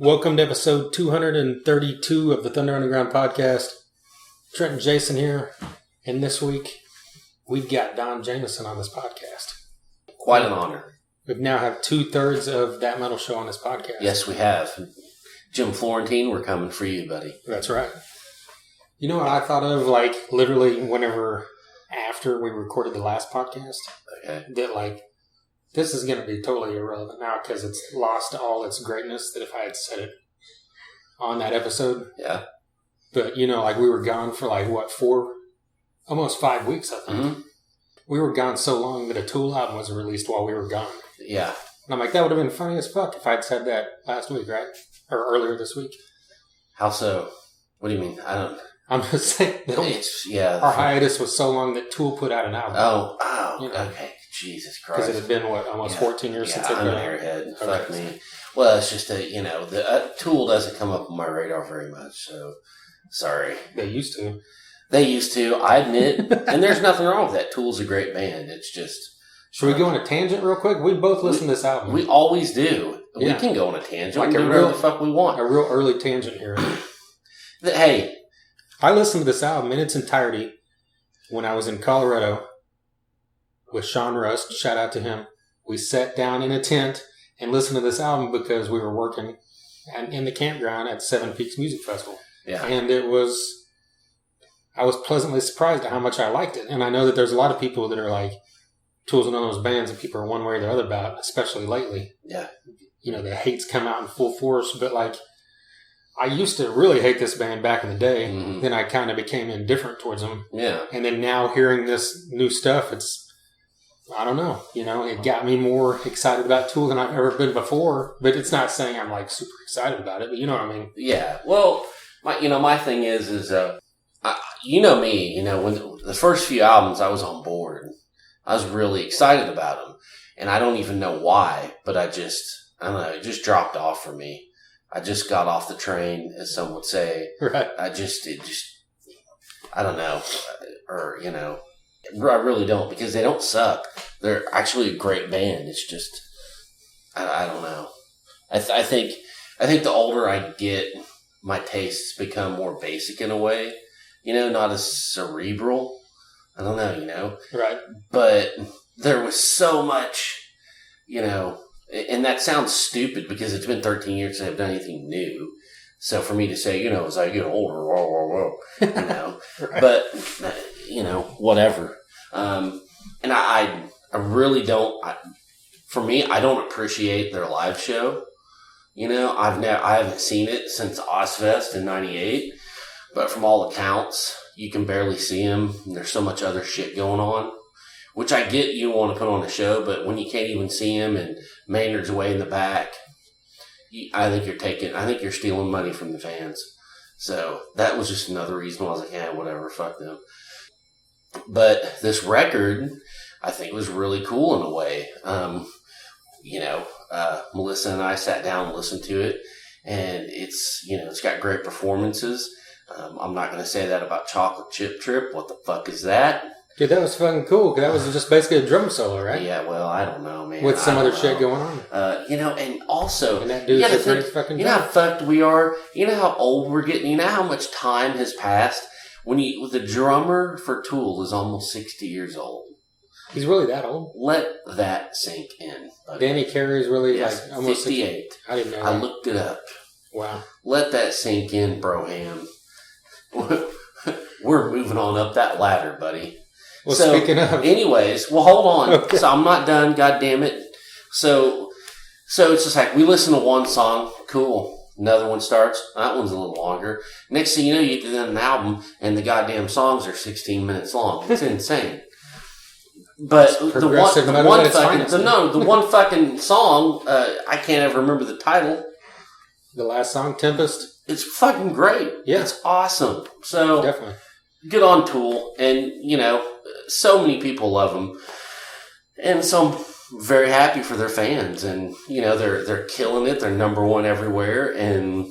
Welcome to episode 232 of the Thunder Underground podcast. Trent and Jason here, and this week we've got Don Jamieson on this podcast. Quite an honor. We now have 2/3 of That Metal Show on this podcast. Yes, we have. Jim Florentine, we're coming for you, buddy. That's right. You know what I thought of, like, literally whenever after we recorded the last podcast? Okay. That, this is going to be totally irrelevant now because it's lost all its greatness that if I had said it on that episode. Yeah. But, we were gone for almost 5 weeks, I think. Mm-hmm. We were gone so long that a Tool album was released while we were gone. Yeah. And I'm like, that would have been funny as fuck if I'd said that last week, right? Or earlier this week. How so? What do you mean? I'm just saying that our hiatus was so long that Tool put out an album. Oh, okay. Jesus Christ. Because it had been, almost 14 years since it I'm an airhead. Fuck me. Well, it's just that, the Tool doesn't come up on my radar very much, so sorry. They used to. I admit. And there's nothing wrong with that. Tool's a great band. It's just... Should we go on a tangent real quick? We both listen to this album. We always do. Yeah. We can go on a tangent. We can do whatever the fuck we want. A real early tangent here. Hey. I listened to this album in its entirety when I was in Colorado with Sean Rust. Shout out to him. We sat down in a tent and listened to this album because we were working in the campground at Seven Peaks Music Festival. Yeah. And I was pleasantly surprised at how much I liked it. And I know that there's a lot of people that are like, Tool's one of those bands that people are one way or the other about, especially lately. Yeah. The hate's come out in full force, but I used to really hate this band back in the day. Mm-hmm. Then I kind of became indifferent towards them. Yeah. And then now hearing this new stuff, I don't know. It got me more excited about Tool than I've ever been before. But it's not saying I'm super excited about it, but you know what I mean? Yeah. Well, my thing is me, when the first few albums I was on board. I was really excited about them. And I don't even know why, but I don't know, it just dropped off for me. I just got off the train, as some would say. Right. I don't know. Or, I really don't, because they don't suck. They're actually a great band. It's just, I don't know. I think the older I get, my tastes become more basic in a way. Not as cerebral. I don't know, Right. But there was so much, and that sounds stupid because it's been 13 years since I've done anything new. So for me to say, as I get older, right. But, whatever. And I really don't, for me, I don't appreciate their live show. I haven't seen it since Ozfest in 98, but from all accounts, you can barely see them. There's so much other shit going on, which I get you want to put on a show, but when you can't even see him and Maynard's way in the back, I think you're stealing money from the fans. So that was just another reason why I was like, yeah, whatever, fuck them. But this record, I think, was really cool in a way. Melissa and I sat down and listened to it, and it's got great performances. I'm not going to say that about Chocolate Chip Trip. What the fuck is that? Dude, that was fucking cool, because that was just basically a drum solo, right? Yeah, well, I don't know, man. With some other shit going on. And also, and that dude's a great fucking how fucked we are? You know how old we're getting? You know how much time has passed? The drummer for Tool is almost 60 years old. He's really that old? Let that sink in. Buddy. Danny Carey's really almost 58. 60. I didn't know that. I looked it up. Wow. Let that sink in, Broham. We're moving on up that ladder, buddy. Well, speaking of... Anyways, hold on. Okay. So I'm not done, God damn it. So it's just like, we listen to one song, cool. Another one starts, that one's a little longer. Next thing you know, you get an album, and the goddamn songs are 16 minutes long. It's insane. But the one fucking song, I can't ever remember the title. The last song, Tempest? It's fucking great. Yeah. It's awesome. So, definitely. Good on Tool. And, so many people love them. And so I'm very happy for their fans. And, they're killing it. They're number one everywhere. And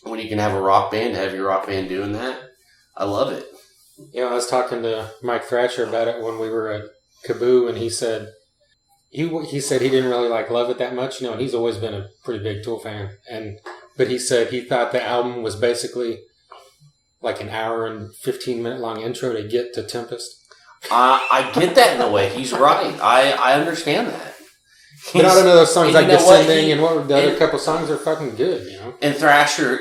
when you can have your rock band doing that, I love it. I was talking to Mike Thrasher about it when we were at Kaboo, and he said, he said he didn't really love it that much, and he's always been a pretty big Tool fan, but he said he thought the album was basically like an hour and 15-minute long intro to get to Tempest. I get that in a way. He's right. I understand that. But I don't know those songs like Descending and what the other couple songs are fucking good, And Thrasher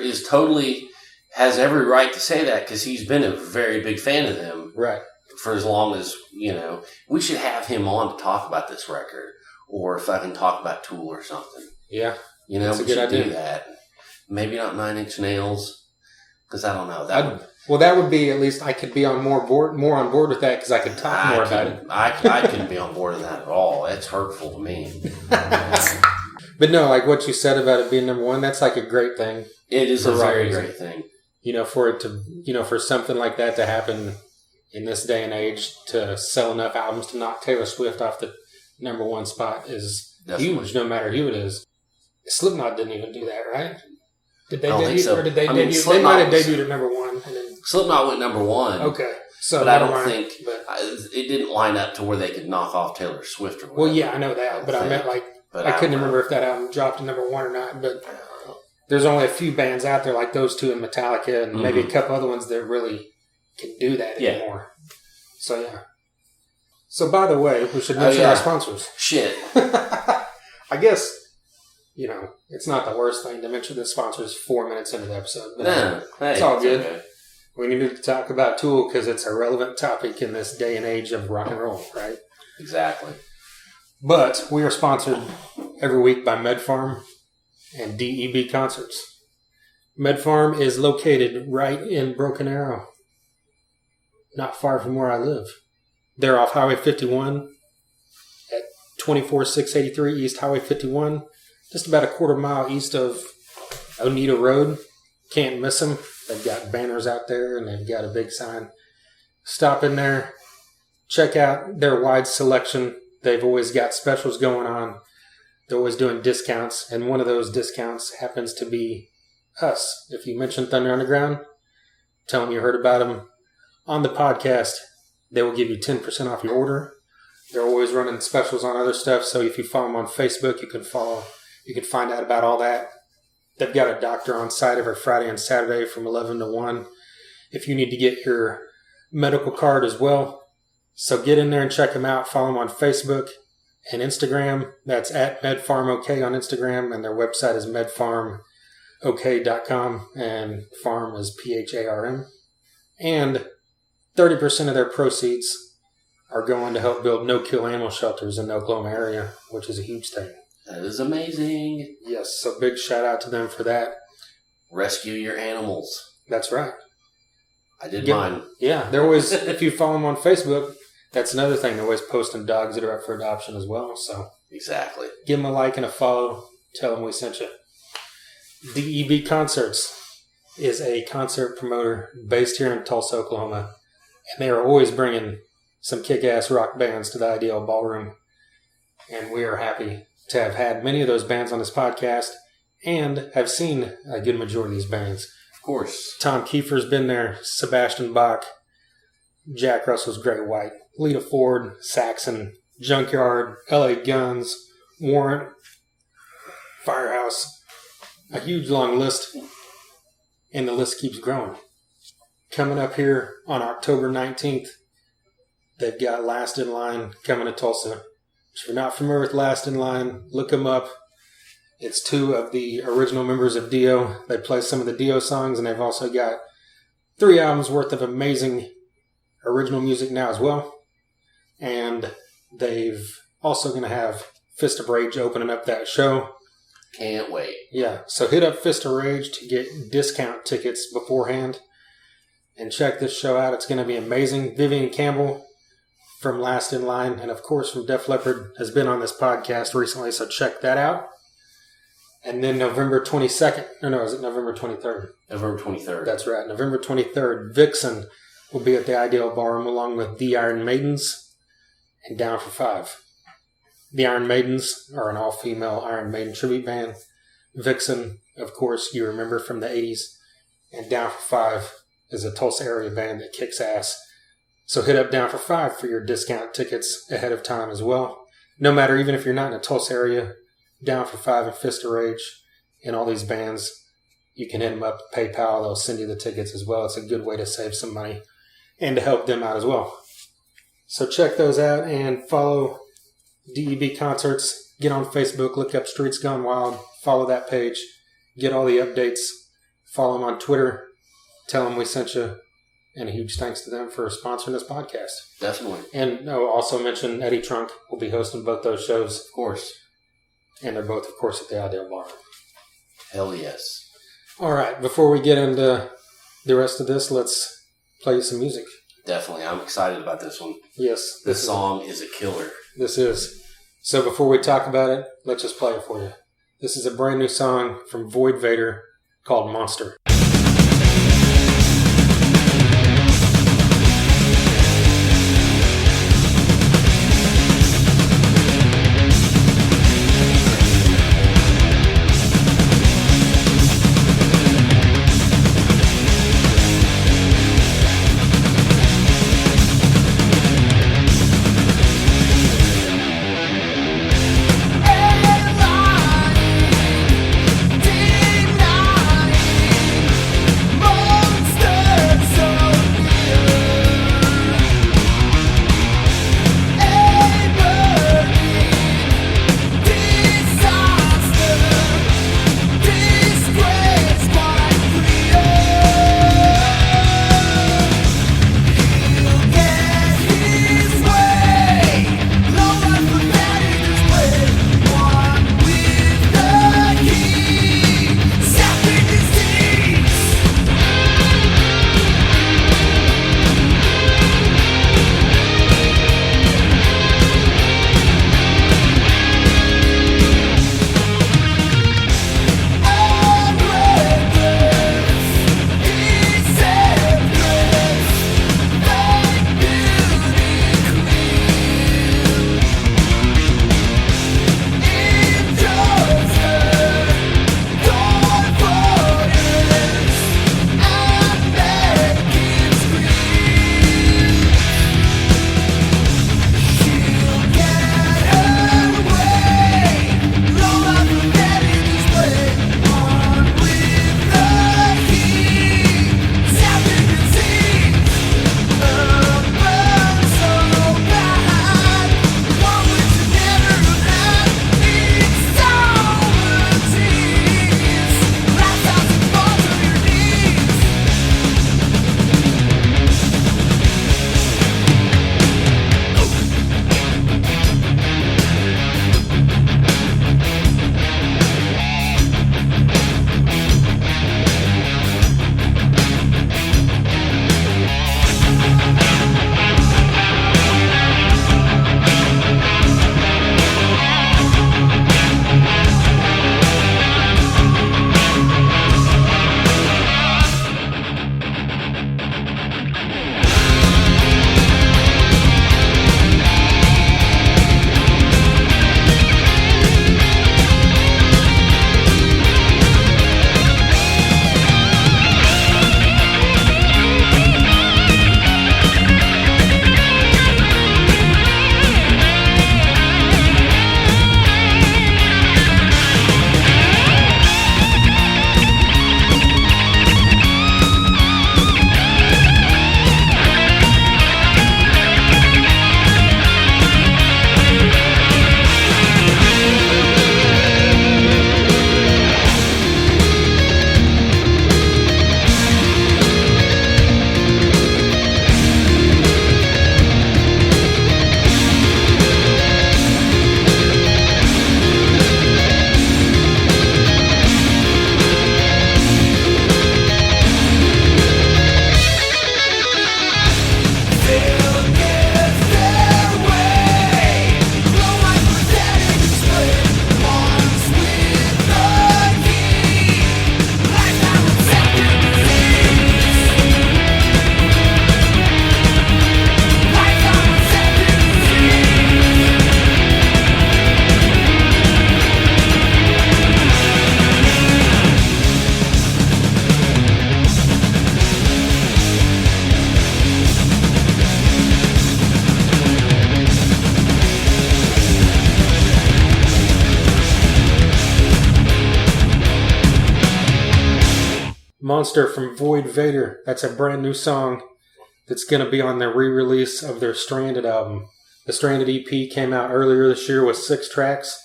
has every right to say that because he's been a very big fan of them. Right. For as long as, we should have him on to talk about this record or fucking talk about Tool or something. Yeah. That's a good idea. Do that. Maybe not 9 Inch Nails because I don't know. That would be, at least I could be more on board with that because I could talk more about it. I couldn't be on board with that at all. It's hurtful to me. But no, like what you said about it being number one, that's like a great thing. It is a very great thing. For it to, for something like that to happen in this day and age, to sell enough albums to knock Taylor Swift off the number one spot is huge, no matter who it is. Slipknot didn't even do that, right? Did they debut? So. Or did they debut? They might have debuted at number one. And then... Slipknot went number one. Okay. But I don't think it didn't line up to where they could knock off Taylor Swift or whatever. Well, yeah, I know that. But I meant I couldn't remember if that album dropped to number one or not. But there's only a few bands out there like those two and Metallica and maybe a couple other ones that really can do that anymore. So, yeah. So, by the way, we should mention our sponsors. Shit. I guess... it's not the worst thing to mention the sponsors 4 minutes into the episode. But it's all good. Okay. We needed to talk about Tool because it's a relevant topic in this day and age of rock and roll, right? Exactly. But we are sponsored every week by MedFarm and DEB Concerts. MedFarm is located right in Broken Arrow, not far from where I live. They're off Highway 51 at 24683 East Highway 51. Just about a quarter mile east of Oneida Road. Can't miss them. They've got banners out there and they've got a big sign. Stop in there. Check out their wide selection. They've always got specials going on. They're always doing discounts. And one of those discounts happens to be us. If you mention Thunder Underground, tell them you heard about them on the podcast. They will give you 10% off your order. They're always running specials on other stuff. So if you follow them on Facebook, you can find out about all that. They've got a doctor on site every Friday and Saturday from 11 to 1 if you need to get your medical card as well. So get in there and check them out. Follow them on Facebook and Instagram. That's at MedFarmOK on Instagram. And their website is medfarmok.com. And farm is PHARM. And 30% of their proceeds are going to help build no-kill animal shelters in the Oklahoma area, which is a huge thing. That is amazing. Yes, so big shout out to them for that. Rescue your animals. That's right. I did mine. Yeah, they're always, if you follow them on Facebook, that's another thing. They're always posting dogs that are up for adoption as well. So exactly. Give them a like and a follow. Tell them we sent you. DEB Concerts is a concert promoter based here in Tulsa, Oklahoma. And they are always bringing some kick-ass rock bands to the Ideal Ballroom. And we are happy to have had many of those bands on this podcast and have seen a good majority of these bands. Of course. Tom Kiefer's been there, Sebastian Bach, Jack Russell's Great White, Lita Ford, Saxon, Junkyard, LA Guns, Warrant, Firehouse. A huge long list, and the list keeps growing. Coming up here on October 19th, they've got Last in Line coming to Tulsa. If you're not familiar with Last in Line, look them up. It's two of the original members of Dio. They play some of the Dio songs, and they've also got 3 albums worth of amazing original music now as well. And they've also going to have Fist of Rage opening up that show. Can't wait. Yeah, so hit up Fist of Rage to get discount tickets beforehand. And check this show out. It's going to be amazing. Vivian Campbell from Last in Line, and of course from Def Leppard, has been on this podcast recently, so check that out. And then November 22nd, is it November 23rd? November 23rd. That's right, November 23rd, Vixen will be at the Ideal Ballroom along with the Iron Maidens and Down for Five. The Iron Maidens are an all-female Iron Maiden tribute band. Vixen, of course, you remember from the 80s, and Down for Five is a Tulsa area band that kicks ass. So hit up Down for Five for your discount tickets ahead of time as well. no matter, even if you're not in a Tulsa area, Down for Five and Fist of Rage and all these bands, you can hit them up, PayPal, they'll send you the tickets as well. It's a good way to save some money and to help them out as well. So check those out and follow DEB Concerts. Get on Facebook, look up Streets Gone Wild, follow that page, get all the updates, follow them on Twitter, tell them we sent you, and a huge thanks to them for sponsoring this podcast. Definitely. And also mention Eddie Trunk will be hosting both those shows. Of course. And they're both, of course, at the Ideal Bar. Hell yes. All right, before we get into the rest of this, let's play some music. Definitely. I'm excited about this one. Yes. This song is a killer. This is. So before we talk about it, let's just play it for you. This is a brand new song from Void Vader called Monster. Monster from Void Vader. That's a brand new song that's going to be on the re-release of their Stranded album. The Stranded EP came out earlier this year with 6 tracks.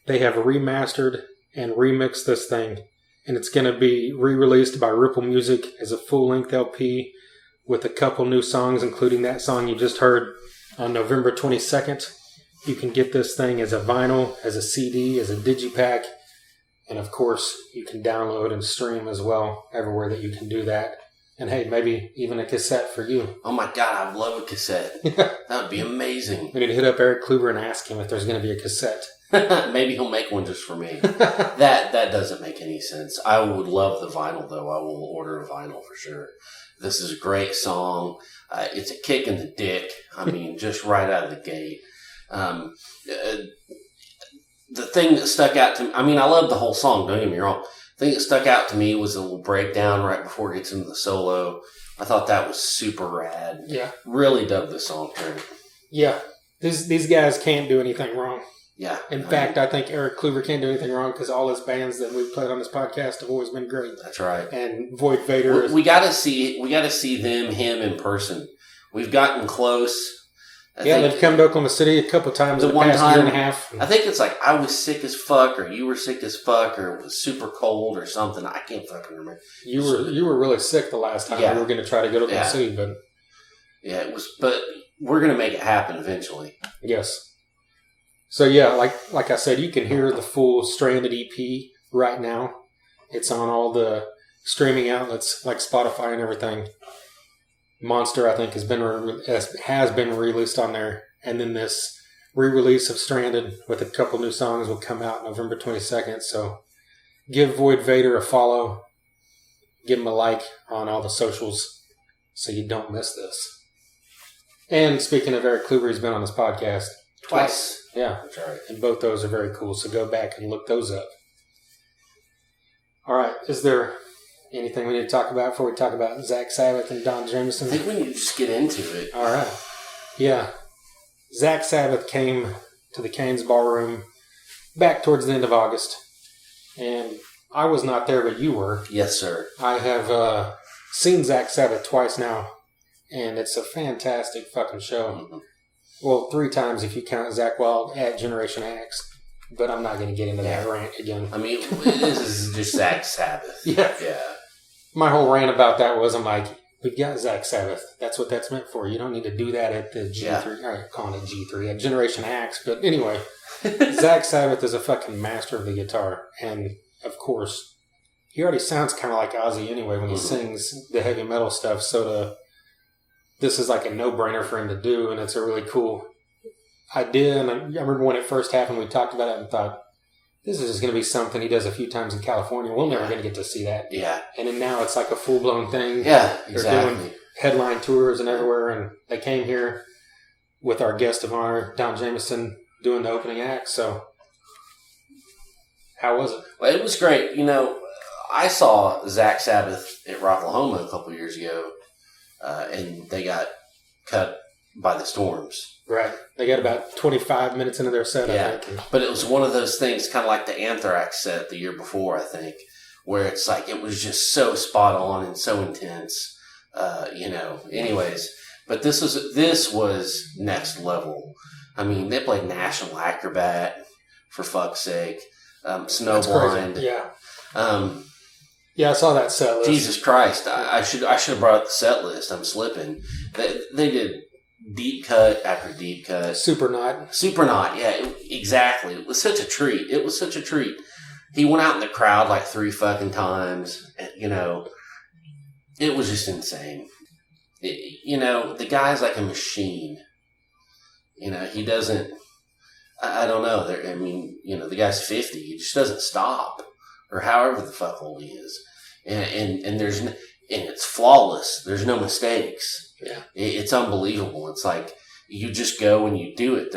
They have remastered and remixed this thing. And it's going to be re-released by Ripple Music as a full-length LP with a couple new songs, including that song you just heard, on November 22nd. You can get this thing as a vinyl, as a CD, as a digipack. And of course, you can download and stream as well, everywhere that you can do that. And hey, maybe even a cassette for you. Oh my God, I love a cassette. That would be amazing. We need to hit up Eric Kluber and ask him if there's going to be a cassette. Maybe he'll make one just for me. That doesn't make any sense. I would love the vinyl, though. I will order a vinyl for sure. This is a great song. It's a kick in the dick. I mean, just right out of the gate. The thing that stuck out to me, I mean, I love the whole song, don't get me wrong. The thing that stuck out to me was a little breakdown right before it gets into the solo. I thought that was super rad. Yeah. Really dug the song through. Yeah. These guys can't do anything wrong. Yeah. In fact, I think Eric Kluber can't do anything wrong because all his bands that we've played on this podcast have always been great. That's right. And Void Vader We gotta see him in person. We've gotten close. They've come to Oklahoma City a couple times in the past year and a half. I think it's like I was sick as fuck, or you were sick as fuck, or it was super cold, or something. I can't fucking remember. You were really sick the last time we were going to try to go to Oklahoma City, but it was. But we're going to make it happen eventually. Yes. So yeah, like I said, you can hear the full Stranded EP right now. It's on all the streaming outlets like Spotify and everything. Monster, I think, has been released on there, and then this re-release of Stranded with a couple new songs will come out November 22nd. So give Void Vader a follow, give him a like on all the socials, so you don't miss this. And speaking of Eric Kluber, he's been on this podcast twice. Yeah, that's right. And both those are very cool. So go back and look those up. All right, is there anything we need to talk about before we talk about Zach Sabbath and Don Jamieson? I think we need to just get into it. All right. Yeah. Zach Sabbath came to the Canes Ballroom back towards the end of August. And I was not there, but you were. Yes, sir. I have seen Zach Sabbath twice now. And it's a fantastic fucking show. Mm-hmm. Well, 3 times if you count Zach Wild at Generation X. But I'm not going to get into that rant again. I mean, this is just Zach Sabbath. Yeah. Yeah. My whole rant about that was, I'm like, we've got Zach Sabbath. That's what that's meant for. You don't need to do that at the G3. Yeah. I'm calling it G3. At Generation X. But anyway, Zach Sabbath is a fucking master of the guitar. And, of course, he already sounds kind of like Ozzy anyway when he sings the heavy metal stuff. So this is like a no-brainer for him to do. And it's a really cool idea. And I remember when it first happened, we talked about it and thought, this is just going to be something he does a few times in California. We're never going to get to see that. Yeah. And then now it's like a full-blown thing. Yeah, exactly. They're doing headline tours and everywhere. And they came here with our guest of honor, Don Jamieson, doing the opening act. So, how was it? Well, it was great. You know, I saw Zach Sabbath at Rocklahoma a couple years ago, and they got cut by the Storms. Right. They got about 25 minutes into their set, I think. But it was one of those things, kind of like the Anthrax set the year before, I think, where it's like it was just so spot on and so intense, anyways. But this was next level. I mean, they played National Acrobat, for fuck's sake, Snowblind. Yeah. I saw that set list. Jesus Christ. I should have brought up the set list. I'm slipping. They did deep cut after deep cut. Supernaut, yeah, exactly. It was such a treat. He went out in the crowd like 3 fucking times. It was just insane. The guy's like a machine. He doesn't, I don't know. The guy's 50. He just doesn't stop. Or however the fuck old he is. And it's flawless. There's no mistakes. Yeah, it's unbelievable. It's like you just go and you do it.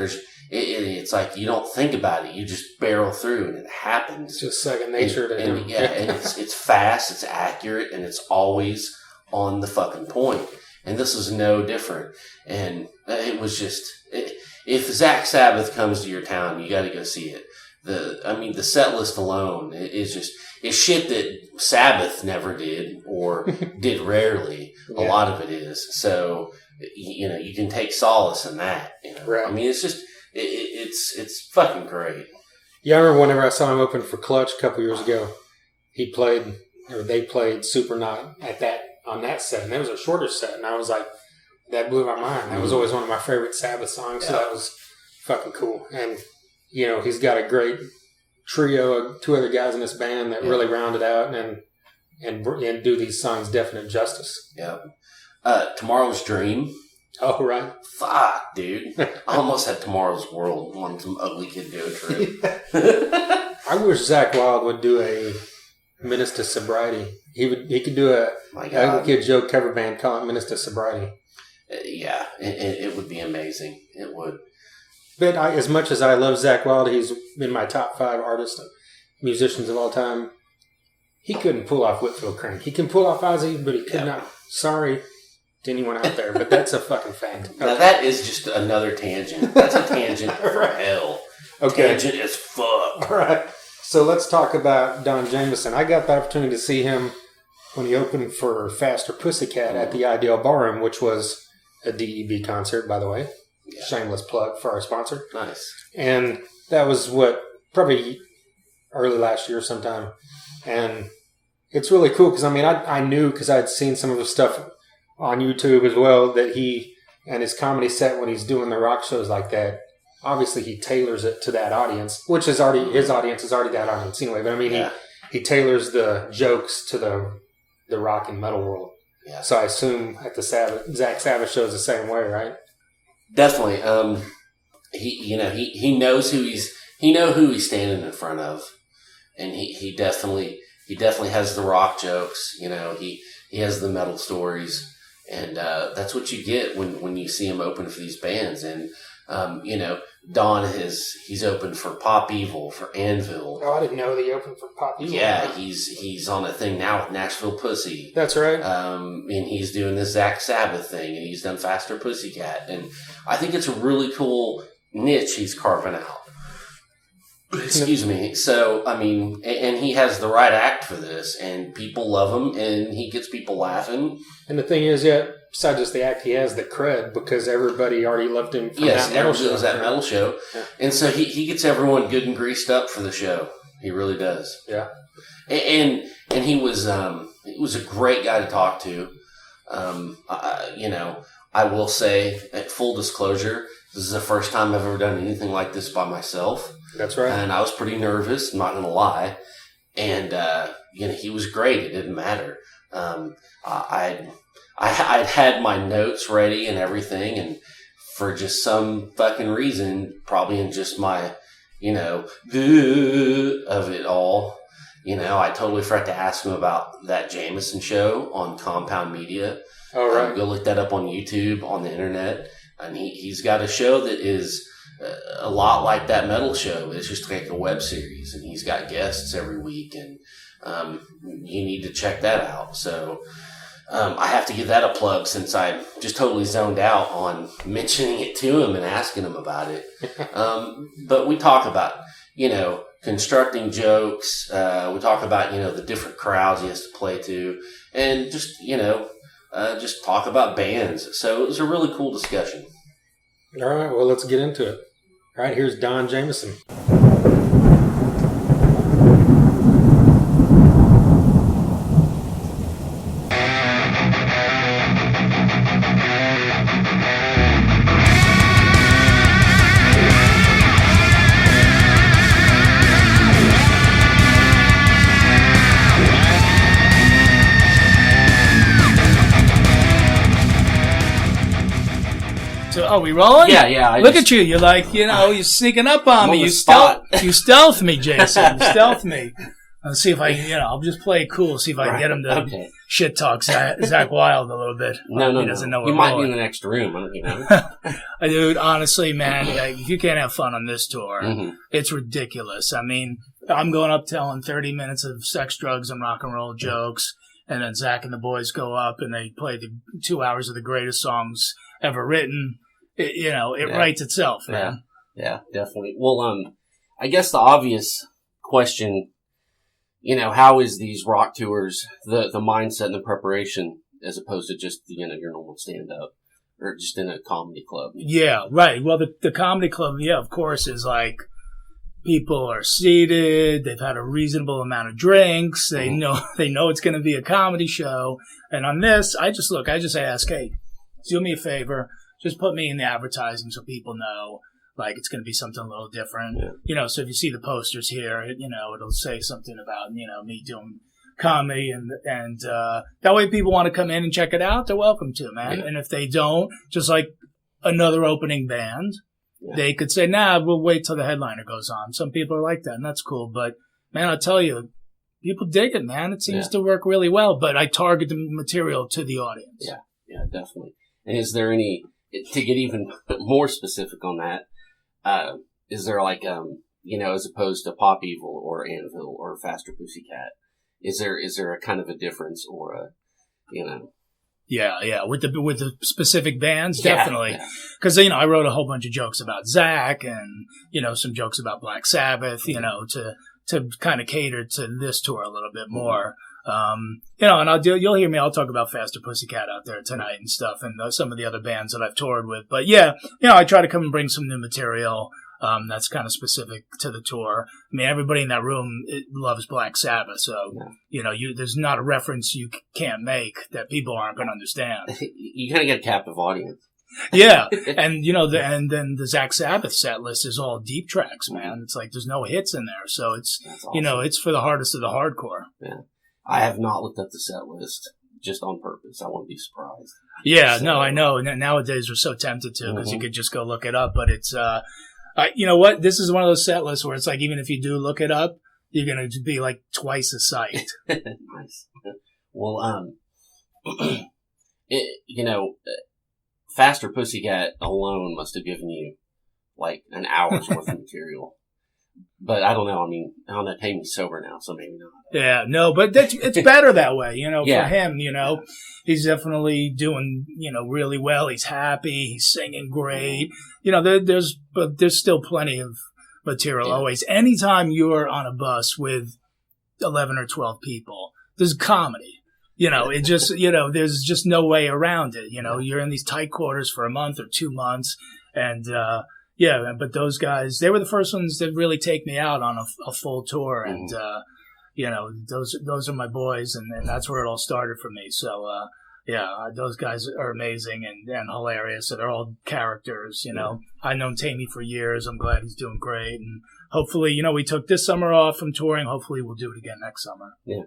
It's like you don't think about it. You just barrel through and it happens. It's just second nature to him. Yeah, and it's fast, it's accurate, and it's always on the fucking point. And this is no different. And it was just, if Zach Sabbath comes to your town, you got to go see it. the set list alone is shit that Sabbath never did or did rarely. A lot of it is. So, you can take solace in that. Right. I mean, it's just, it's fucking great. Yeah, I remember whenever I saw him open for Clutch a couple years ago, they played Supernaut on that set, and that was a shorter set, and I was like, that blew my mind. That was always one of my favorite Sabbath songs, so that was fucking cool. And, he's got a great trio of two other guys in this band that really round it out and do these songs definite justice. Yeah. Tomorrow's Dream. Oh, right. Fuck, dude. I almost had Tomorrow's World on some Ugly Kid Joe trip. I wish Zakk Wylde would do a Menace to Sobriety. He could do a Ugly Kid Joe cover band, call it Menace to Sobriety. Yeah, it would be amazing. It would. But as much as I love Zakk Wylde, he's in my top 5 artists and musicians of all time. He couldn't pull off Whitfield Crane. He can pull off Ozzy, but he could not. Sorry to anyone out there, but that's a fucking fact. Okay. Now that is just another tangent. That's a tangent for hell. Okay. Tangent as fuck. All right. So let's talk about Don Jamieson. I got the opportunity to see him when he opened for Faster Pussycat at the Ideal Ballroom, which was a DEB concert, by the way. Yeah. Shameless plug for our sponsor. Nice. And that was probably early last year sometime. And it's really cool because, I knew because I'd seen some of his stuff on YouTube as well that he and his comedy set when he's doing the rock shows like that, obviously he tailors it to that audience, which is already, his audience is already that audience anyway. But he tailors the jokes to the rock and metal world. Yeah. So I assume at the Zach Sabbath show is the same way, right? Definitely. He knows who he's standing in front of, and he definitely has the rock jokes. He has the metal stories, and that's what you get when you see him open for these bands. And Don he's opened for Pop Evil, for Anvil. Oh, I didn't know that he opened for Pop Evil. Yeah, he's on a thing now with Nashville Pussy. That's right. And he's doing this Zach Sabbath thing, and he's done Faster Pussycat. And I think it's a really cool niche he's carving out. Excuse me. So, and he has the right act for this, and people love him, and he gets people laughing. And the thing is, besides just the act, he has the cred because everybody already loved him from that metal show. That metal show. Yeah. And so he gets everyone good and greased up for the show. He really does. Yeah. And he was a great guy to talk to. I will say, at full disclosure, this is the first time I've ever done anything like this by myself. That's right. And I was pretty nervous, I'm not going to lie. And, he was great. It didn't matter. I'd had my notes ready and everything, and for just some fucking reason, probably in just my, of it all, I totally forgot to ask him about that Jamieson show on Compound Media. Oh, right. Go look that up on YouTube, on the internet. And he's got a show that is a lot like that metal show. It's just like a web series, and he's got guests every week, and you need to check that out. So I have to give that a plug since I just totally zoned out on mentioning it to him and asking him about it. But we talk about, constructing jokes. We talk about, the different crowds he has to play to, and just, just talk about bands. So it was a really cool discussion. All right, well, let's get into it. All right, here's Don Jamieson. So, are we rolling? Yeah. Look at you. You're like, you're sneaking up on me. You stealth me, Jason. You stealth me. Let's see if I'll just play it cool. See if I can get him to shit talk Zakk Wylde a little bit. No. He doesn't know you might be in the next room. Dude, honestly, man, if you can't have fun on this tour, it's ridiculous. I'm going up telling 30 minutes of sex, drugs, and rock and roll jokes. And then Zach and the boys go up and they play the 2 hours of the greatest songs ever written. It writes itself, man. Yeah, definitely. Well, I guess the obvious question, how is these rock tours, the mindset and the preparation as opposed to just, your normal stand-up or just in a comedy club? Yeah, right. Well, the comedy club, of course, is like people are seated. They've had a reasonable amount of drinks. They know it's going to be a comedy show. And on this, I just ask, hey, do me a favor. Just put me in the advertising so people know, like, it's going to be something a little different. Yeah. So if you see the posters here, it'll say something about, me doing comedy and that way people want to come in and check it out. They're welcome to, man. Yeah. And if they don't, just like another opening band, they could say, nah, we'll wait till the headliner goes on. Some people are like that, and that's cool. But, man, I'll tell you, people dig it, man. It seems to work really well. But I target the material to the audience. Yeah, definitely. And is there any, to get even more specific on that, is there like, as opposed to Pop Evil or Anvil or Faster Pussycat, is there a kind of a difference or a, Yeah, with the specific bands, definitely. Because, I wrote a whole bunch of jokes about Zach and, some jokes about Black Sabbath, to kind of cater to this tour a little bit more. And you'll hear me, I'll talk about Faster Pussycat out there tonight and stuff and some of the other bands that I've toured with. But I try to come and bring some new material. That's kind of specific to the tour. I mean, everybody in that room loves Black Sabbath, so there's not a reference you can't make that people aren't going to understand. You kind of get a captive audience. Yeah, and and then the Zach Sabbath set list is all deep tracks, man. It's like there's no hits in there, so it's awesome. It's for the hardest of the hardcore. Yeah, I have not looked up the set list just on purpose. I want to be surprised. Yeah, so, no, I know. And nowadays we're so tempted to because you could just go look it up, but it's. You know what? This is one of those set lists where it's like, even if you do look it up, you're going to be like twice the sight. Nice. Well, Faster Pussycat alone must have given you like an hour's worth of material. But I don't know. I mean, I don't know. Pay me sober now, so maybe not. Yeah, no, but it's better that way, for him, He's definitely doing, really well. He's happy. He's singing great. There's still plenty of material always. Anytime you're on a bus with 11 or 12 people, there's comedy. It just, there's just no way around it. You're in these tight quarters for a month or 2 months and, but those guys, they were the first ones that really take me out on a full tour. And, those are my boys and that's where it all started for me. So, those guys are amazing and hilarious. So they're all characters, I've known Tammy for years. I'm glad he's doing great. And hopefully, we took this summer off from touring. Hopefully we'll do it again next summer. Yeah.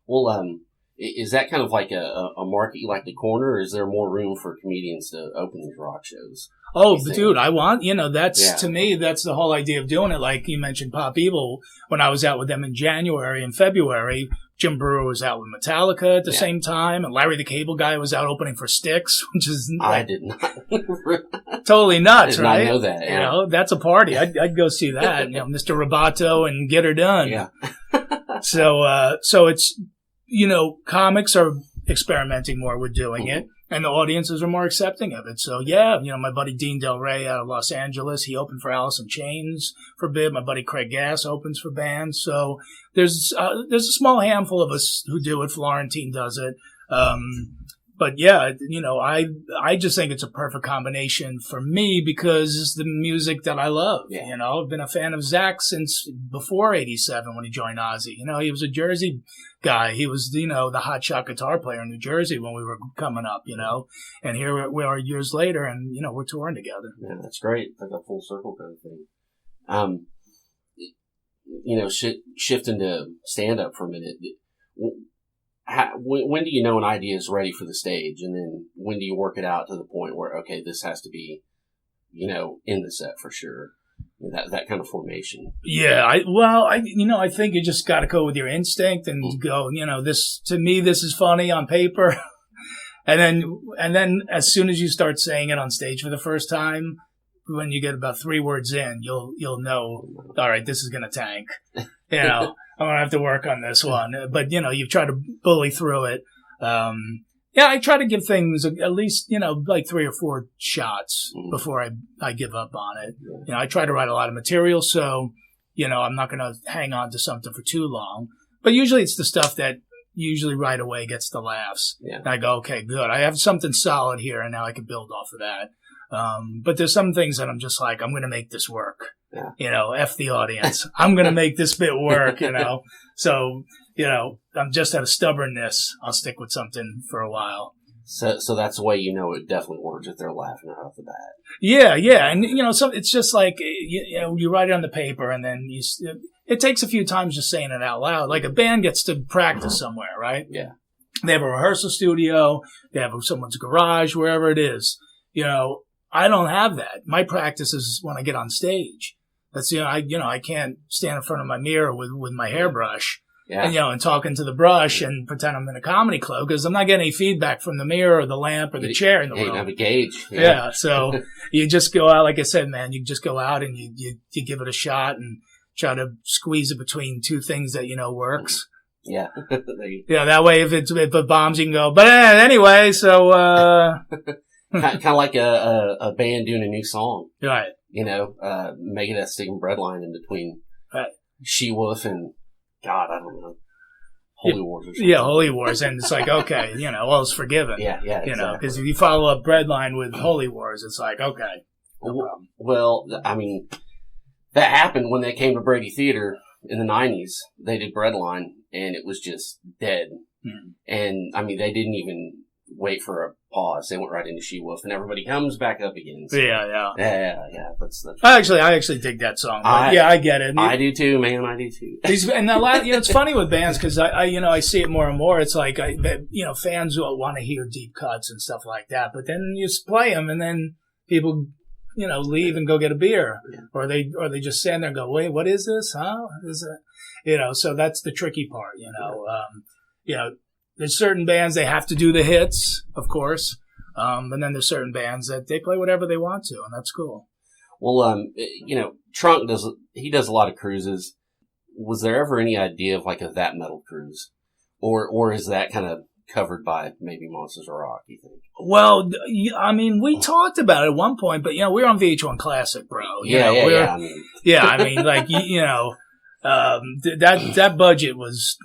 Well, is that kind of like a market you like to corner, or is there more room for comedians to open these rock shows? Oh, dude, I want, to me, that's the whole idea of doing it. Like you mentioned Pop Evil, when I was out with them in January and February, Jim Brewer was out with Metallica at the same time, and Larry the Cable Guy was out opening for Styx, which is I did not. Totally nuts, right? I know that. Yeah. That's a party. I'd go see that. Mr. Roboto and Get Her Done. Yeah. So it's, comics are experimenting more with doing it, and the audiences are more accepting of it. So, my buddy Dean Del Rey out of Los Angeles, he opened for Alice in Chains for a bit. My buddy Craig Gass opens for bands. So there's a small handful of us who do it. Florentine does it. But I just think it's a perfect combination for me because it's the music that I love. Yeah. I've been a fan of Zach since before '87 when he joined Ozzy. He was a Jersey guy. He was, the hotshot guitar player in New Jersey when we were coming up, and here we are years later and, we're touring together. Yeah, that's great. It's like a full circle kind of thing. Shifting to stand up for a minute. When do you know an idea is ready for the stage, and then when do you work it out to the point where, okay, this has to be, in the set for sure? That kind of formation. Yeah, I think you just got to go with your instinct and go, this is funny on paper, and then as soon as you start saying it on stage for the first time, when you get about 3 words in, you'll know, all right, this is gonna tank. I'm going to have to work on this one. But, you try to bully through it. I try to give things at least, like 3 or 4 shots before I give up on it. I try to write a lot of material. So, I'm not going to hang on to something for too long. But usually it's the stuff that usually right away gets the laughs. Yeah. And I go, okay, good. I have something solid here, and now I can build off of that. But there's some things that I'm just like, I'm going to make this work. Yeah. F the audience. I'm going to make this bit work, So, I'm just out of stubbornness. I'll stick with something for a while. So that's the way it definitely works if they're laughing right off the bat. Yeah. And, so it's just like, you write it on the paper and then it takes a few times just saying it out loud. Like a band gets to practice somewhere, right? Yeah. They have a rehearsal studio. They have someone's garage, wherever it is. I don't have that. My practice is when I get on stage. That's, I can't stand in front of my mirror with my hairbrush. Yeah. And talking to the brush and pretend I'm in a comedy club because I'm not getting any feedback from the mirror or the lamp or the chair in the room. You have a gauge. Yeah. So you just go out, like I said, man, you just go out and you give it a shot and try to squeeze it between two things that works. Yeah. That way if it bombs, you can go, but anyway, so, kind of like a band doing a new song. Right. Making that sticking bread line in between right. She-Wolf and God, I don't know. Holy Wars or something. Yeah, Holy Wars. And it's like, okay, all is forgiven. Yeah, exactly. Because if you follow up Breadline with Holy Wars, it's like, okay, no problem. Well, I mean, that happened when they came to Brady Theater in the 90s. They did Breadline, and it was just dead. Mm-hmm. And, I mean, they didn't even wait for a pause. They went right into She-Wolf, and everybody comes back up again. So. Yeah. That's I actually dig that song. I get it. I do too, man. I do too. And it's funny with bands because I see it more and more. It's like fans will want to hear deep cuts and stuff like that, but then you play them, and then people leave and go get a beer, or they just stand there and go, wait, what is this? Huh? Is it? So that's the tricky part. There's certain bands, they have to do the hits, of course. And then there's certain bands that they play whatever they want to, and that's cool. Well, Trunk does a lot of cruises. Was there ever any idea of like a That Metal cruise? Or is that kind of covered by maybe Monsters of Rock, you think? Well, I mean, we talked about it at one point, but, we're on VH1 Classic, bro. That budget was,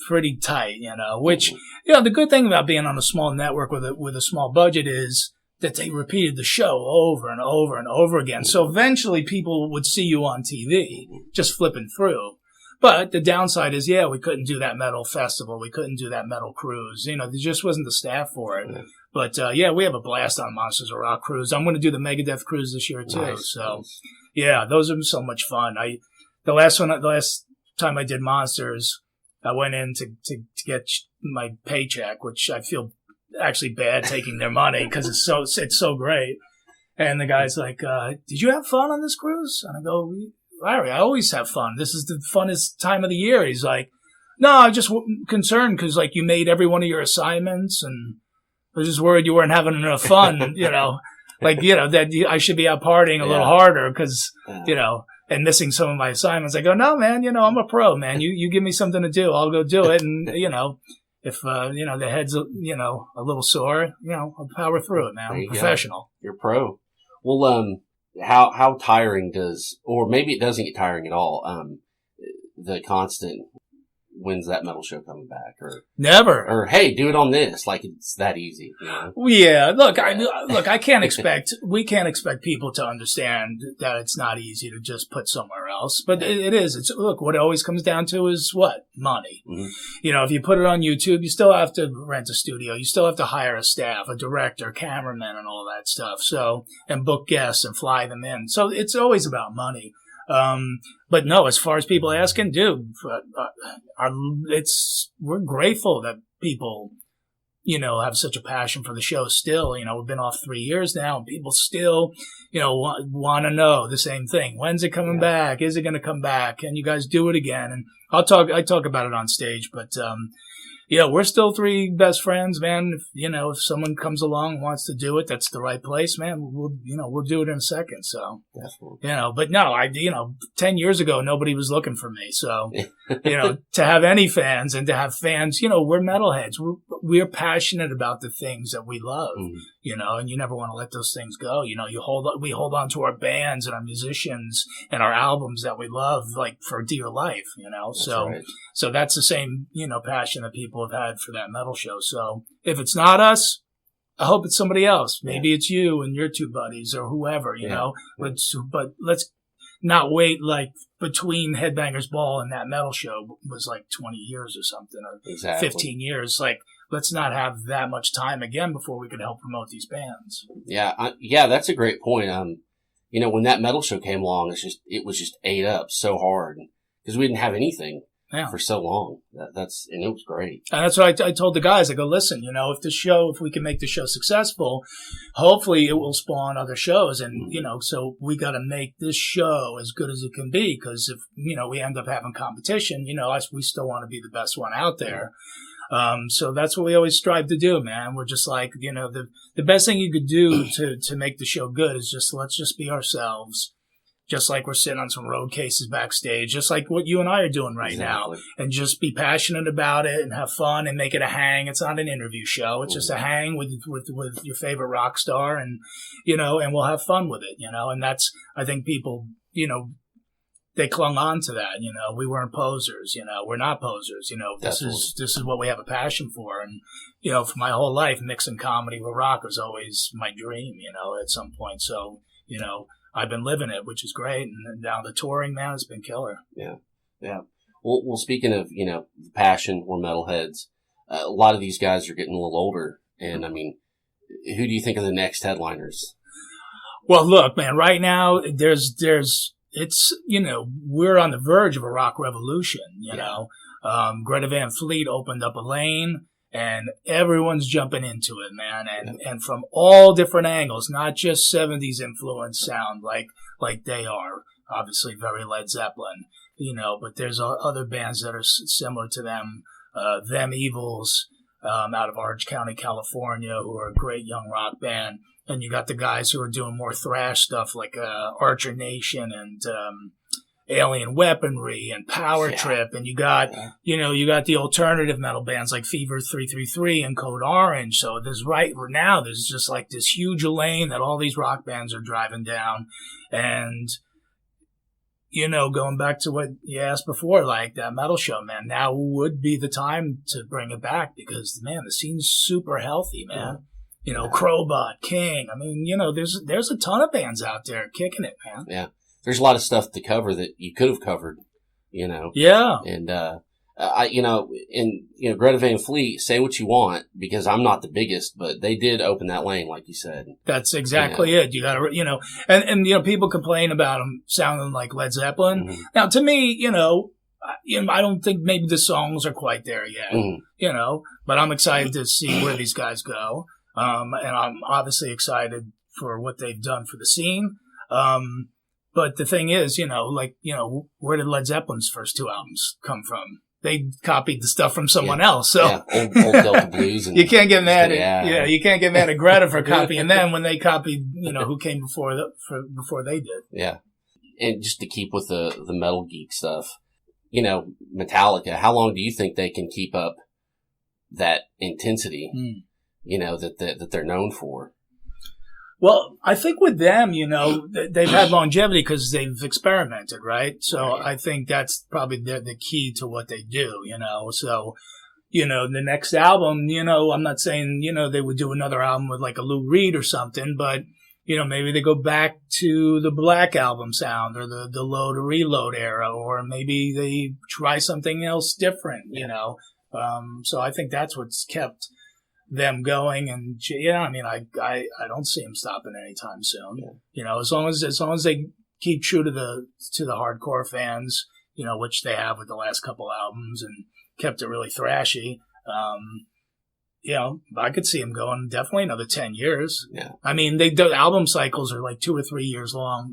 pretty tight, which, the good thing about being on a small network with a small budget is that they repeated the show over and over and over again. So eventually people would see you on TV just flipping through. But the downside is, we couldn't do that metal festival. We couldn't do that metal cruise. There just wasn't the staff for it. But, we have a blast on Monsters of Rock cruise. I'm going to do the Megadeth cruise this year too. Nice. So, those are so much fun. The last time I did Monsters, I went in to get my paycheck, which I feel actually bad taking their money because it's so great. And the guy's like, did you have fun on this cruise? And I go, Larry, I always have fun. This is the funnest time of the year. He's like, no, I'm just concerned because you made every one of your assignments, and I was just worried you weren't having enough fun, that I should be out partying a little harder because, and missing some of my assignments. I go, no, man, I'm a pro, man. You give me something to do, I'll go do it. And, if, the head's, a little sore, I'll power through it, man. I'm professional. You're pro. Well, how tiring or maybe it doesn't get tiring at all, the constant, when's that metal show coming back? Or never. Or, hey, do it on this. Like, it's that easy. Yeah. Look, we can't expect people to understand that it's not easy to just put somewhere else. But it is. What it always comes down to is what? Money. Mm-hmm. If you put it on YouTube, you still have to rent a studio. You still have to hire a staff, a director, cameraman, and all that stuff. So, and book guests and fly them in. So it's always about money. But no, as far as people asking, dude, we're grateful that people, have such a passion for the show still. We've been off 3 years now, and people still, want to know the same thing. When's it coming back? Is it going to come back? Can you guys do it again? And I talk about it on stage, but, we're still three best friends, man. If someone comes along and wants to do it, that's the right place, man. We'll do it in a second. So, definitely. But no, 10 years ago, nobody was looking for me. So, to have any fans and to have fans, we're metalheads. We're passionate about the things that we love. Mm-hmm. and you never want to let those things go. We hold on to our bands and our musicians and our albums that we love, like for dear life, So that's the same, passion that people have had for that metal show. So if it's not us, I hope it's somebody else. Maybe it's you and your two buddies or whoever, but let's not wait like between Headbangers Ball and that metal show was like 20 years or something, or 15 years. Like, let's not have that much time again before we can help promote these bands. Yeah, that's a great point. When that metal show came along, it was just ate up so hard because we didn't have anything for so long. And it was great. And that's what I told the guys. I go, listen, if we can make the show successful, hopefully it will spawn other shows. And, so we got to make this show as good as it can be, because if, we end up having competition, we still want to be the best one out there. So that's what we always strive to do, man. We're just like, the best thing you could do to make the show good is let's just be ourselves. Just like we're sitting on some road cases backstage, just like what you and I are doing right now, and just be passionate about it and have fun and make it a hang. It's not an interview show. It's just a hang with your favorite rock star, and, and we'll have fun with it, and that's, I think people, they clung on to that. We weren't posers, we're not posers, this is what we have a passion for. And, for my whole life, mixing comedy with rock was always my dream, at some point. So, I've been living it, which is great. And now the touring, man, it's been killer. Yeah. Well, speaking of, passion, we're metalheads. A lot of these guys are getting a little older. And I mean, who do you think are the next headliners? Well, look, man, right now we're on the verge of a rock revolution, Greta Van Fleet opened up a lane. And everyone's jumping into it, man. And from all different angles, not just 70s influence sound like they are. Obviously very Led Zeppelin, but there's other bands that are similar to them. Them Evils, out of Orange County, California, who are a great young rock band. And you got the guys who are doing more thrash stuff like, Archer Nation and, Alien Weaponry and Power Trip, and you got the alternative metal bands like Fever 333 and Code Orange. So there's just like this huge lane that all these rock bands are driving down. And, going back to what you asked before, like that metal show, man, now would be the time to bring it back because, man, the scene's super healthy, man. Crowbot, King. I mean, there's a ton of bands out there kicking it, man. Yeah. There's a lot of stuff to cover that you could have covered, Yeah. And, Greta Van Fleet, say what you want, because I'm not the biggest, but they did open that lane, like you said. That's exactly it. You gotta, and people complain about them sounding like Led Zeppelin. Mm-hmm. Now, to me, I don't think maybe the songs are quite there yet, but I'm excited to see where these guys go. And I'm obviously excited for what they've done for the scene. But the thing is, where did Led Zeppelin's first two albums come from? They copied the stuff from someone else. So old Delta Blues. And you can't get mad at you can't get mad at Greta for copying them when they copied who came before they did. Yeah, and just to keep with the metal geek stuff, Metallica. How long do you think they can keep up that intensity? That they're known for. Well, I think with them, they've had longevity because they've experimented, right? So I think that's probably the key to what they do, So, the next album, I'm not saying, they would do another album with like a Lou Reed or something, but, maybe they go back to the Black Album sound or the Load or Reload era, or maybe they try something else different, So I think that's what's kept them going, and I don't see them stopping anytime soon. As long as they keep true to the hardcore fans, which they have with the last couple albums and kept it really thrashy. I could see them going definitely another 10 years. Yeah. I mean, the album cycles are like 2 or 3 years long.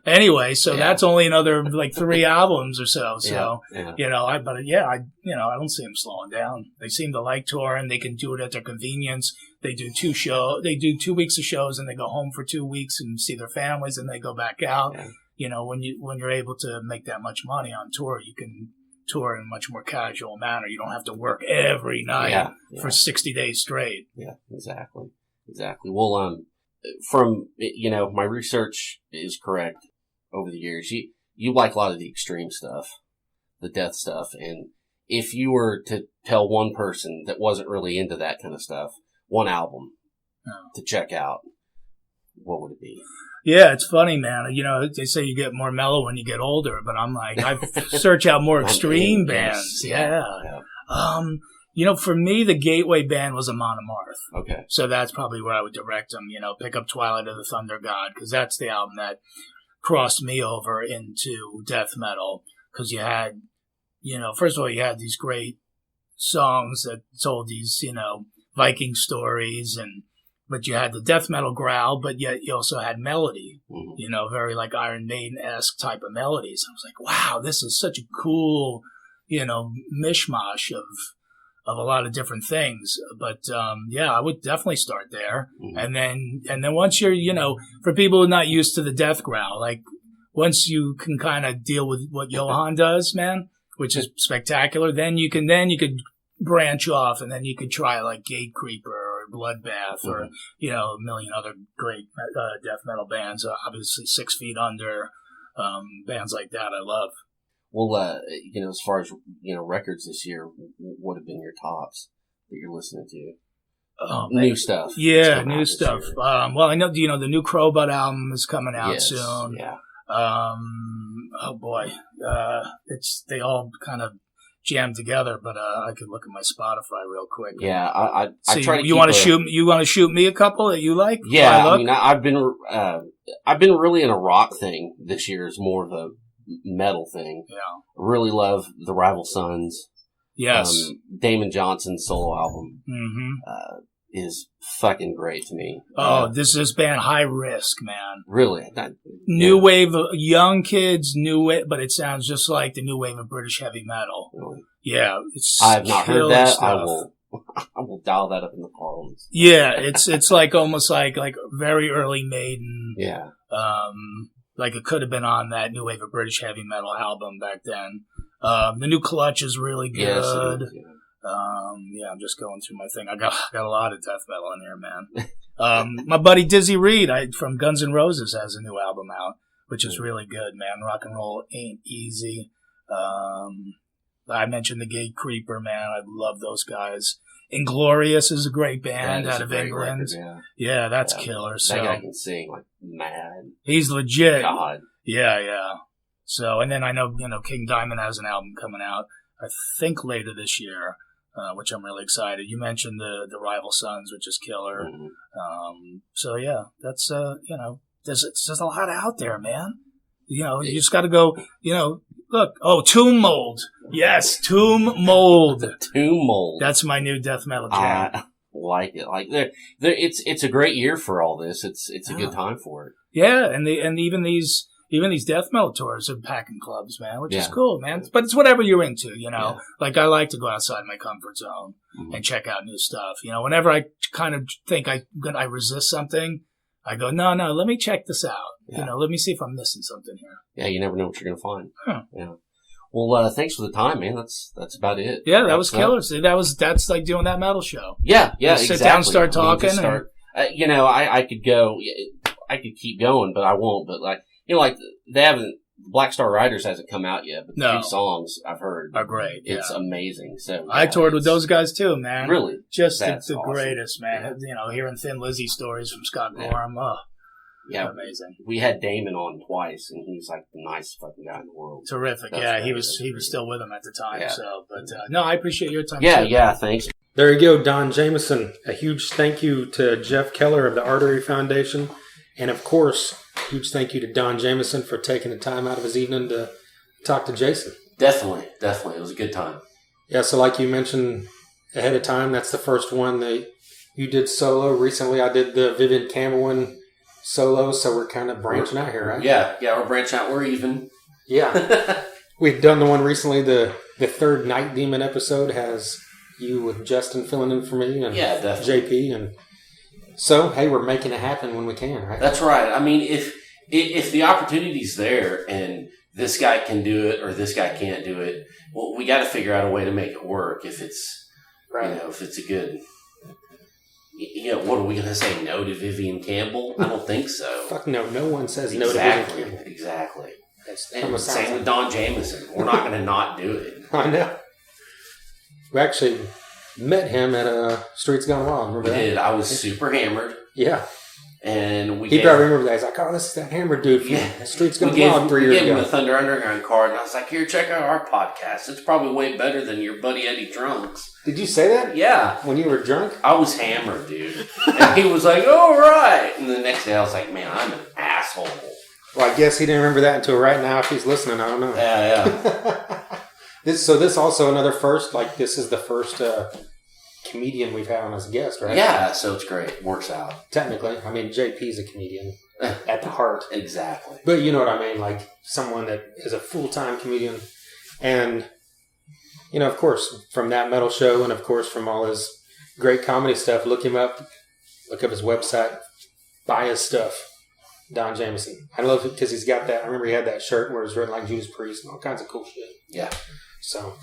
Anyway, so that's only another like 3 albums or so. So, I don't see them slowing down. They seem to like touring. They can do it at their convenience. They do 2 weeks of shows and they go home for 2 weeks and see their families and they go back out. Yeah. When you're able to make that much money on tour, you can tour in a much more casual manner. You don't have to work every night for 60 days straight. Yeah, exactly. Exactly. Well, from, my research is correct over the years. You like a lot of the extreme stuff, the death stuff. And if you were to tell one person that wasn't really into that kind of stuff, one album to check out, what would it be? Yeah, it's funny, man. They say you get more mellow when you get older, but I'm like, I search out more extreme bands. Yeah. For me, the gateway band was Amon Amarth. Okay. So that's probably where I would direct them, pick up Twilight of the Thunder God, because that's the album that crossed me over into death metal. Because you had, first of all, you had these great songs that told these, Viking stories, but you had the death metal growl, but yet you also had melody, very like Iron Maiden-esque type of melodies. I was like, wow, this is such a cool, mishmash of a lot of different things. But, I would definitely start there. Mm-hmm. And then once you're, for people who are not used to the death growl, like once you can kind of deal with what Johan does, man, which is spectacular, then you could branch off, and then you could try like Gatecreeper or Bloodbath or, a million other great death metal bands. Obviously 6 Feet Under, bands like that I love. Well, as far as, records this year, what have been your tops that you're listening to? New stuff. Yeah, new stuff. I know, the new Crowbutt album is coming out soon. Yeah. Oh boy. They all kind of jammed together, but I could look at my Spotify real quick. Yeah, I try to. You want to shoot me a couple that you like? Yeah, I've been really in a rock thing this year. Is more of a metal thing. Yeah, I really love the Rival Sons. Yes, Damon Johnson's solo album is fucking great to me. This band High Risk, man. Really, new wave of young kids, but it sounds just like the new wave of British heavy metal. Really? Yeah, I have not heard that. Stuff. I will dial that up in the car. Yeah, it's like almost like very early Maiden. Yeah. Like it could have been on that new wave of British heavy metal album back then. The new Clutch is really good. Yes, it is, yeah. I'm just going through my thing. I got a lot of death metal in here, man. My buddy Dizzy Reed from Guns N' Roses has a new album out, which is really good, man. Rock and roll ain't easy. I mentioned the Gatecreeper, man. I love those guys. Inglorious is a great band out of England. Record, yeah, that's killer. So that guy can sing like mad. He's legit. God. Yeah. So, and then I know, King Diamond has an album coming out, I think later this year, which I'm really excited. You mentioned the Rival Sons, which is killer. Mm-hmm. So yeah, that's, there's a lot out there, man. You just got to go, look. Oh, Tomb Mold. Yes, Tomb Mold. Tomb Mold. That's my new death metal jam. I like it. Like it's a great year for all this. It's a good time for it. Yeah, and even these death metal tours are packing clubs, man, which is cool, man. But it's whatever you're into, Yeah. Like I like to go outside my comfort zone and check out new stuff. Whenever I kind of think I resist something, I go, no, let me check this out. Yeah. Let me see if I'm missing something here. Yeah, you never know what you're gonna find. Huh. Yeah. Well, thanks for the time, man. That's about it. Yeah, that was killer. See, that's like doing that metal show. Yeah, exactly. Sit down, start talking. I could go. I could keep going, but I won't. But they haven't. Black Star Riders hasn't come out yet, but the 2 songs I've heard are great. It's amazing. So I toured with those guys too, man. Really, just the awesome. Greatest, man. Yeah. Hearing Thin Lizzy stories from Scott Gorham. Yeah, amazing. We had Damon on twice, and he's like the nicest fucking guy in the world. Terrific. He was still with him at the time. Yeah. So, but no, I appreciate your time. Yeah. Thanks. There you go, Don Jamieson. A huge thank you to Jeff Keller of the Artery Foundation, and of course, huge thank you to Don Jamieson for taking the time out of his evening to talk to Jason. Definitely. It was a good time. Yeah. So, like you mentioned ahead of time, that's the first one that you did solo. Recently, I did the Vivian Campbell one solo, so we're kind of branching out here, right? Yeah, we're branching out. We're even. Yeah. We've done the one recently, the third Night Demon episode has you with Justin filling in for me and JP. And so, hey, we're making it happen when we can, right? That's right. I mean, if the opportunity's there and this guy can do it or this guy can't do it, well, we got to figure out a way to make it work if it's, if it's a good You know, what are we going to say? No to Vivian Campbell? I don't think so. Fuck no. No one says no to Vivian Campbell. Exactly. And same with Don Jamieson. We're not going to not do it. I know. We actually met him at Streets Gone Wild. Remember that? We did. I was super hammered. Yeah. And he probably remember that. He's like, oh, this is that hammered dude from Streets Gone Wild 3 years ago. We gave him a Thunder Underground card, and I was like, here, check out our podcast. It's probably way better than your buddy Eddie Drunk's. Did you say that? Yeah. When you were drunk? I was hammered, dude. And he was like, all right. And the next day I was like, man, I'm an asshole. Well, I guess he didn't remember that until right now. If he's listening, I don't know. Yeah. This also another first. Like, this is the first comedian we've had on as a guest, right? Yeah, so it's great. Works out. Technically. I mean, JP's a comedian at the heart. Exactly. But you know what I mean? Like, someone that is a full-time comedian. And, you know, of course, from that metal show and, of course, from all his great comedy stuff, look him up. Look up his website. Buy his stuff. Don Jamieson. I love it because he's got that. I remember he had that shirt where it was written like Judas Priest and all kinds of cool shit. Yeah. So,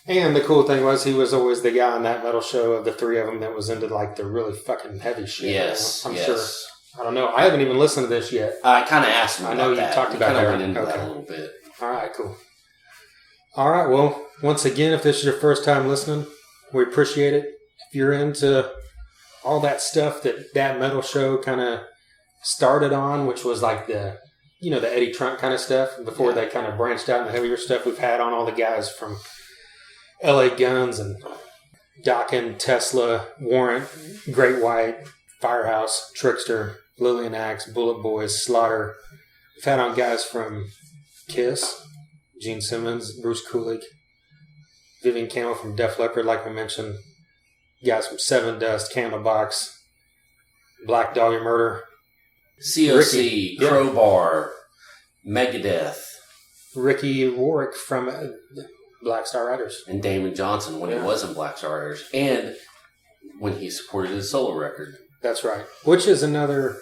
and the cool thing was he was always the guy on that metal show of the three of them that was into like the really fucking heavy shit. Yes. You know? I'm sure. I don't know. I haven't even listened to this yet. I kind of asked him about that. I know you talked about that. Went into that a little bit. All right, cool. All right, well, once again, if this is your first time listening, we appreciate it. If you're into all that stuff that metal show kind of started on, which was like the Eddie Trunk kind of stuff, before they kind of branched out into heavier stuff, we've had on all the guys from LA Guns and Dokken, Tesla, Warrant, Great White, Firehouse, Trickster, Lillian Axe, Bullet Boys, Slaughter. We've had on guys from Kiss, Gene Simmons, Bruce Kulick, Vivian Campbell from Def Leppard, like I mentioned, guys from Seven Dust, Candlebox, Black Dahlia Murder, COC, Ricky, Crowbar, Megadeth. Ricky Warwick from Black Star Riders. And Damon Johnson when he was in Black Star Riders. And when he supported his solo record. That's right. Which is another...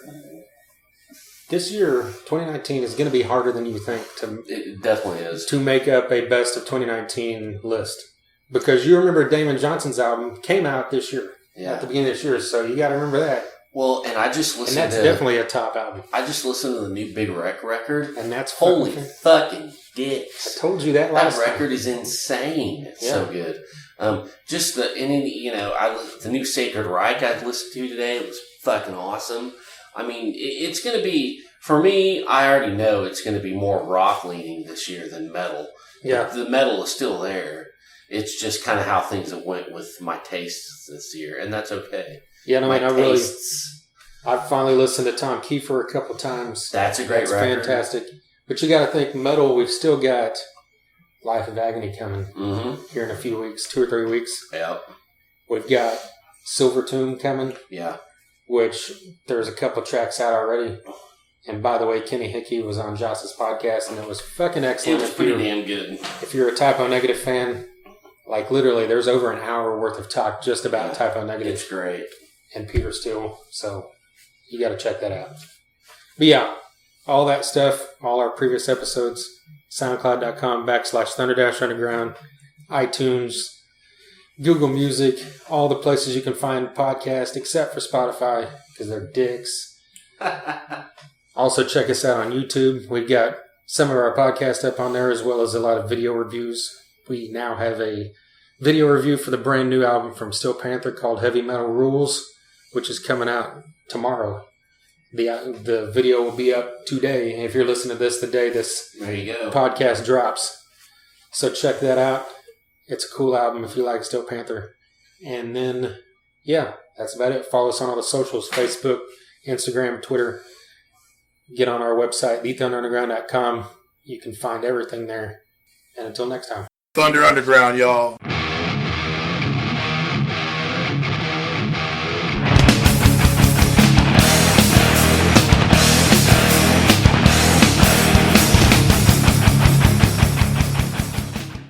This year, 2019, is going to be harder than you think It definitely is. To make up a best of 2019 list. Because you remember Damon Johnson's album came out this year. Yeah. At the beginning of this year. So you got to remember that. Well, and I just listened and that's definitely a top album. I just listened to the new Big Wreck record. And that's holy fucking dicks. I told you that last time. That record is insane. It's so good. Just the new Sacred Reich I listened to today, it was fucking awesome. I mean, it's going to be, for me, I already know it's going to be more rock leaning this year than metal. Yeah. The metal is still there. It's just kind of how things have went with my tastes this year, and that's okay. Yeah, no, I've finally listened to Tom Kiefer a couple times. That's a great record. Fantastic. But you got to think metal, we've still got Life of Agony coming here in a few weeks, 2 or 3 weeks. Yep. We've got Silver Tomb coming. Yeah. Which there's a couple tracks out already. And by the way, Kenny Hickey was on Joss's podcast, and it was fucking excellent. It was pretty damn good. If you're a Typo Negative fan, like literally, there's over an hour worth of talk just about Typo Negative. It's great. And Peter Steele. So you got to check that out. But yeah, all that stuff, all our previous episodes, SoundCloud.com/Thunder-Underground, iTunes, Google Music, all the places you can find podcasts except for Spotify because they're dicks. Also check us out on YouTube. We've got some of our podcasts up on there as well as a lot of video reviews. We now have a video review for the brand new album from Steel Panther called Heavy Metal Rules, which is coming out tomorrow. The video will be up today. If you're listening to this the day this podcast drops. So check that out. It's a cool album if you like Steel Panther. And then, yeah, that's about it. Follow us on all the socials, Facebook, Instagram, Twitter. Get on our website, thethunderunderground.com. You can find everything there. And until next time. Thunder Underground, y'all.